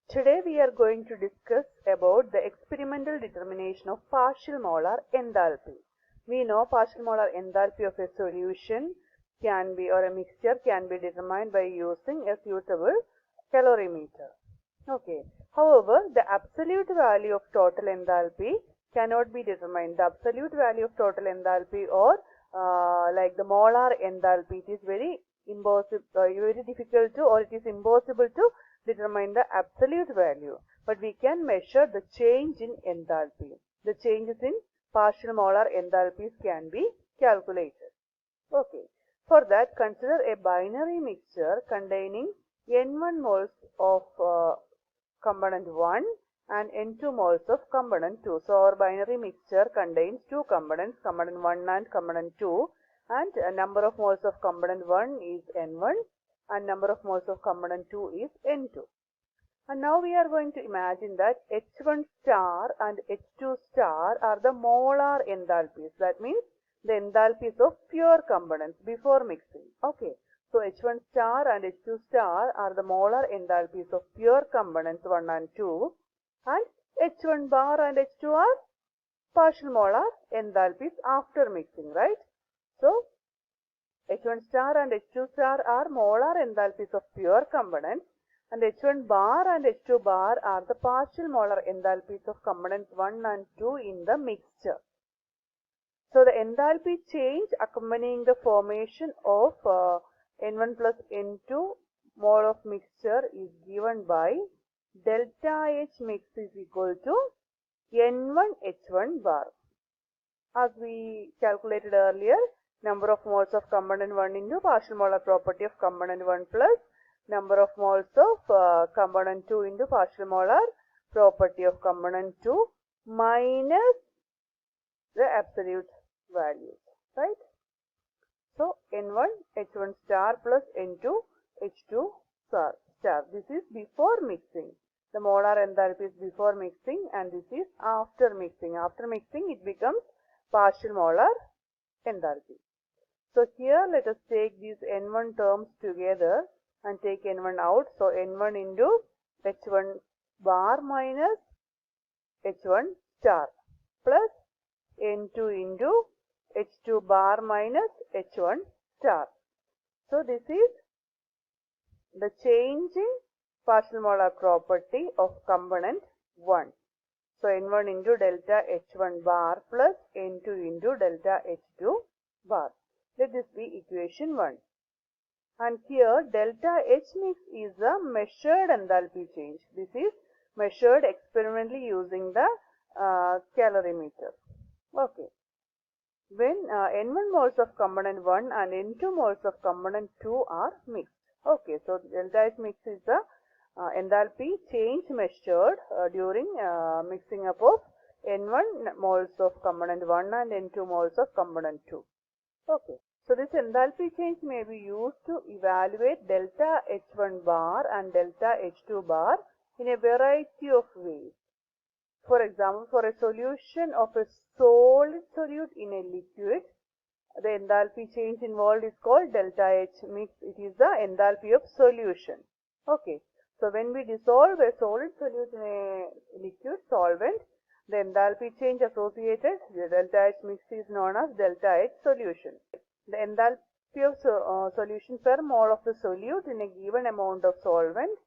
Today we are going to discuss about the experimental determination of partial molar enthalpy. We know partial molar enthalpy of a solution can be, or a mixture can be determined by using a suitable calorimeter. Okay. However, the absolute value of total enthalpy cannot be determined. The absolute value of total enthalpy or like the molar enthalpy, it is very difficult to, or it is impossible to determine the absolute value, but we can measure the change in enthalpy. The changes in partial molar enthalpies can be calculated. Okay. For that, consider a binary mixture containing N1 moles of component 1 and N2 moles of component 2. So our binary mixture contains two components, component 1 and component 2, and a number of moles of component 1 is N1 and number of moles of component 2 is N2. And now we are going to imagine that H1 star and H2 star are the molar enthalpies. That means the enthalpies of pure components before mixing. Okay. So H1 star and H2 star are the molar enthalpies of pure components 1 and 2, and H1 bar and H2 are partial molar enthalpies after mixing, right? So H1 star and H2 star are molar enthalpies of pure components, and H1 bar and H2 bar are the partial molar enthalpies of components 1 and 2 in the mixture. So the enthalpy change accompanying the formation of N1 plus N2 mole of mixture is given by delta H mix is equal to N1 H1 bar. As we calculated earlier, number of moles of component 1 into partial molar property of component 1 plus number of moles of component 2 into partial molar property of component 2 minus the absolute values, right? So N1 H1 star plus N2 H2 star. This is before mixing. The molar enthalpy is before mixing, and this is after mixing. After mixing, it becomes partial molar enthalpy. So here let us take these N1 terms together and take N1 out. So N1 into H1 bar minus H1 star plus N2 into H2 bar minus H1 star. So this is the change in partial molar property of component 1. So N1 into delta H1 bar plus N2 into delta H2 bar. Let this be equation 1. And here delta H mix is the measured enthalpy change. This is measured experimentally using the calorimeter. Okay. When N1 moles of component 1 and N2 moles of component 2 are mixed. Okay, so delta H mix is the enthalpy change measured during mixing up of N1 moles of component 1 and N2 moles of component 2. Okay, so this enthalpy change may be used to evaluate delta H1 bar and delta H2 bar in a variety of ways. For example, for a solution of a solid solute in a liquid, the enthalpy change involved is called delta H mix. It is the enthalpy of solution. Okay. So when we dissolve a solid solute in a liquid solvent, the enthalpy change associated with delta H mix is known as delta H solution. The enthalpy of solution per mole of the solute in a given amount of solvent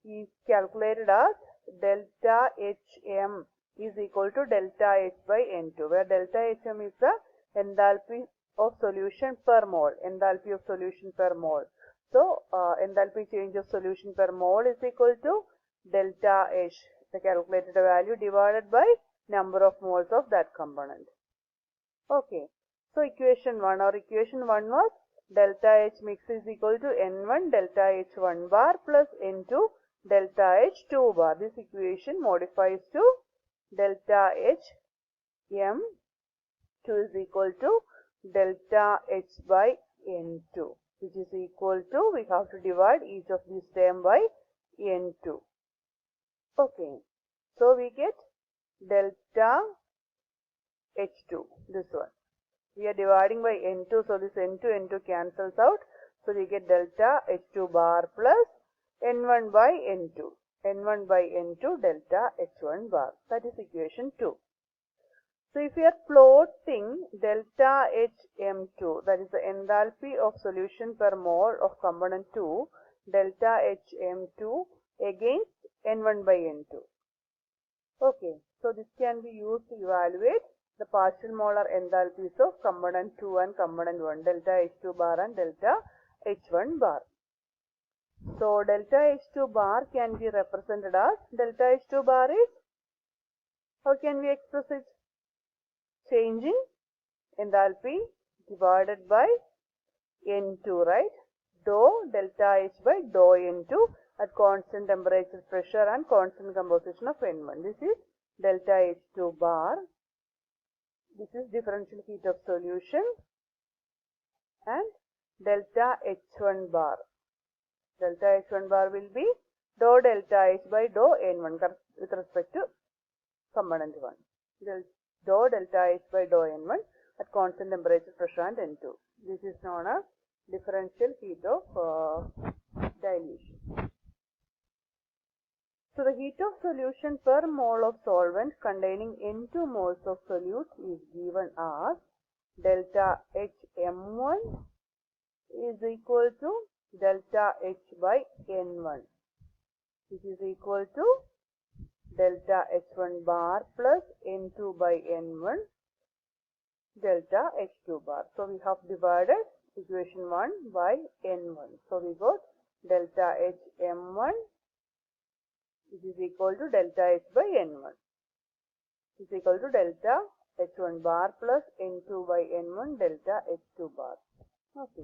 is calculated as delta Hm is equal to delta H by N2, where delta Hm is the enthalpy of solution per mole. Enthalpy of solution per mole. So enthalpy change of solution per mole is equal to delta H, the calculated value, divided by number of moles of that component. Okay. So equation 1 or equation 1 was delta H mix is equal to N1 delta H1 bar plus N2 delta H2 bar. This equation modifies to delta H M2 is equal to delta H by N2, which is equal to, we have to divide each of these term by N2. Okay, so we get delta H2, this one. We are dividing by N2, so this N2 cancels out. So we get delta H2 bar plus N1 by N2. N1 by N2 delta H1 bar. That is equation 2. So if we are plotting delta HM2, that is the enthalpy of solution per mole of component 2, delta HM2 against N1 by N2. Okay, so this can be used to evaluate the partial molar enthalpies of component 2 and component 1, delta H2 bar and delta H1 bar. So delta H2 bar can be represented as, delta H2 bar is, how can we express it? Changing enthalpy divided by N2, right? Dou delta H by dou N2 at constant temperature, pressure and constant composition of N1. This is delta H2 bar. This is differential heat of solution. And delta H1 bar. Delta H1 bar will be dou delta H by dou N1 with respect to component 1. Dou delta H by dou N1 at constant temperature, pressure and N2. This is known as differential heat of dilution. So the heat of solution per mole of solvent containing N2 moles of solute is given as delta HM1 is equal to delta H by N1. This is equal to delta H1 bar plus N2 by N1 delta H2 bar. So we have divided equation 1 by N1. So we got delta HM1 which is equal to delta H by N1. Is equal to delta H1 bar plus N2 by N1 delta H2 bar. Okay,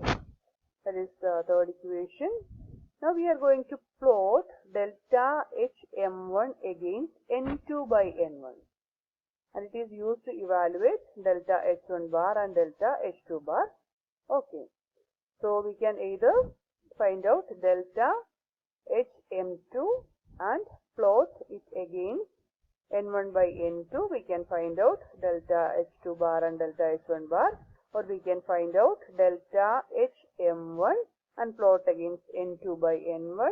that is the third equation. Now we are going to plot delta HM1 against N2 by N1. And it is used to evaluate delta H1 bar and delta H2 bar. Okay, so we can either find out delta HM2 and plot it against N1 by N2. We can find out delta H2 bar and delta H1 bar, or we can find out delta HM1 and plot against N2 by N1,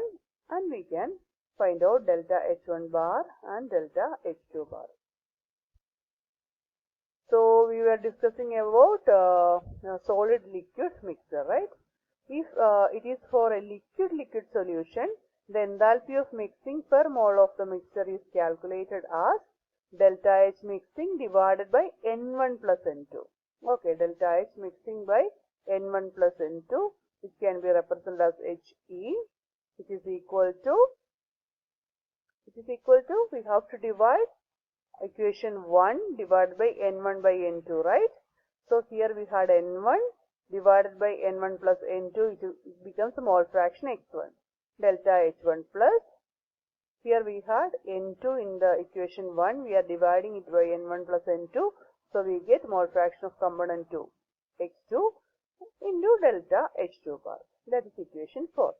and we can find out delta H1 bar and delta H2 bar. So we were discussing about solid liquid mixture, right? If it is for a liquid solution, the enthalpy of mixing per mole of the mixture is calculated as delta H mixing divided by N1 plus N2. Okay, delta H mixing by N1 plus N2, which can be represented as HE, which is equal to, we have to divide equation 1 divided by N1 by N2, right? So here we had N1 divided by N1 plus N2, it becomes a mole fraction X1. Delta H1 plus, here we had N2 in the equation 1, we are dividing it by N1 plus N2, so we get mole fraction of component 2, X2 into delta H2 bar. That is equation 4.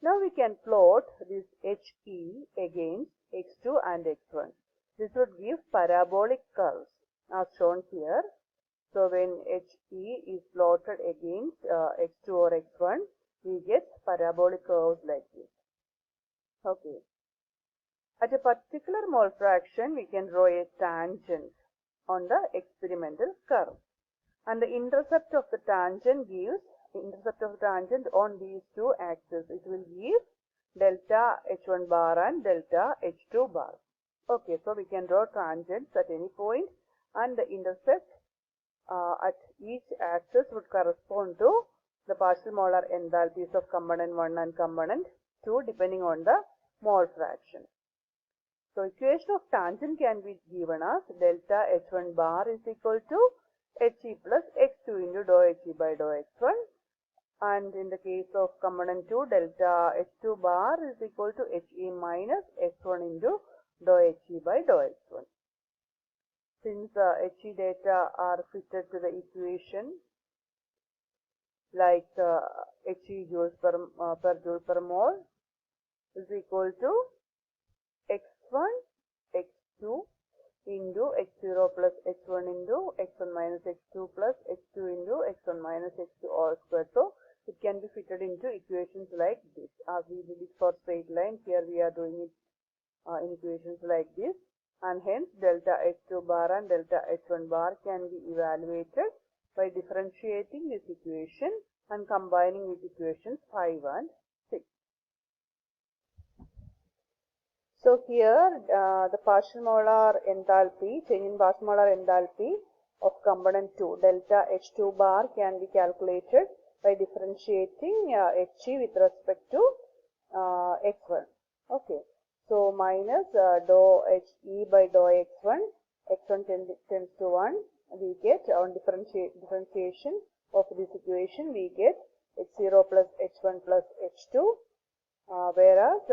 Now we can plot this HE against X2 and X1. This would give parabolic curves as shown here. So when HE is plotted against X2 or X1, we get parabolic curves like this. Okay. At a particular mole fraction, we can draw a tangent on the experimental curve. And the intercept of the tangent on these two axes, it will give delta H1 bar and delta H2 bar. Okay, so we can draw tangents at any point, and the intercept at each axis would correspond to the partial molar enthalpies of component 1 and component 2 depending on the mole fraction. So equation of tangent can be given as delta H1 bar is equal to HE plus X2 into dou HE by dou X1, and in the case of component 2, delta H2 bar is equal to HE minus X1 into dou HE by dou X1. Since HE data are fitted to the equation like HE joules per joule per mole is equal to X1 X2 into X0 plus X1 into X1 minus X2 plus X2 into X1 minus X2 all squared. So it can be fitted into equations like this. As we did it for straight line, here we are doing it in equations like this, and hence delta H2 bar and delta H1 bar can be evaluated by differentiating this equation and combining with equations 5 and 6. So here the partial molar enthalpy, change in partial molar enthalpy of component 2 delta H2 bar can be calculated by differentiating He with respect to x1. Okay, so minus dou He by dou x1, x1 tends to 1, we get on differentiation of this equation, we get h0 plus h1 plus h2. Whereas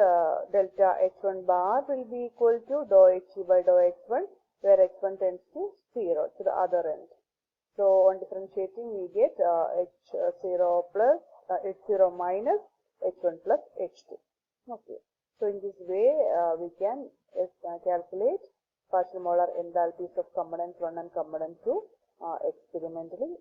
delta H1 bar will be equal to dou He by dou x1, where x1 tends to 0 to the other end. So on differentiating we get H0 plus H0 minus H1 plus H2. Okay. So in this way we can calculate partial molar enthalpies of component 1 and component 2 experimentally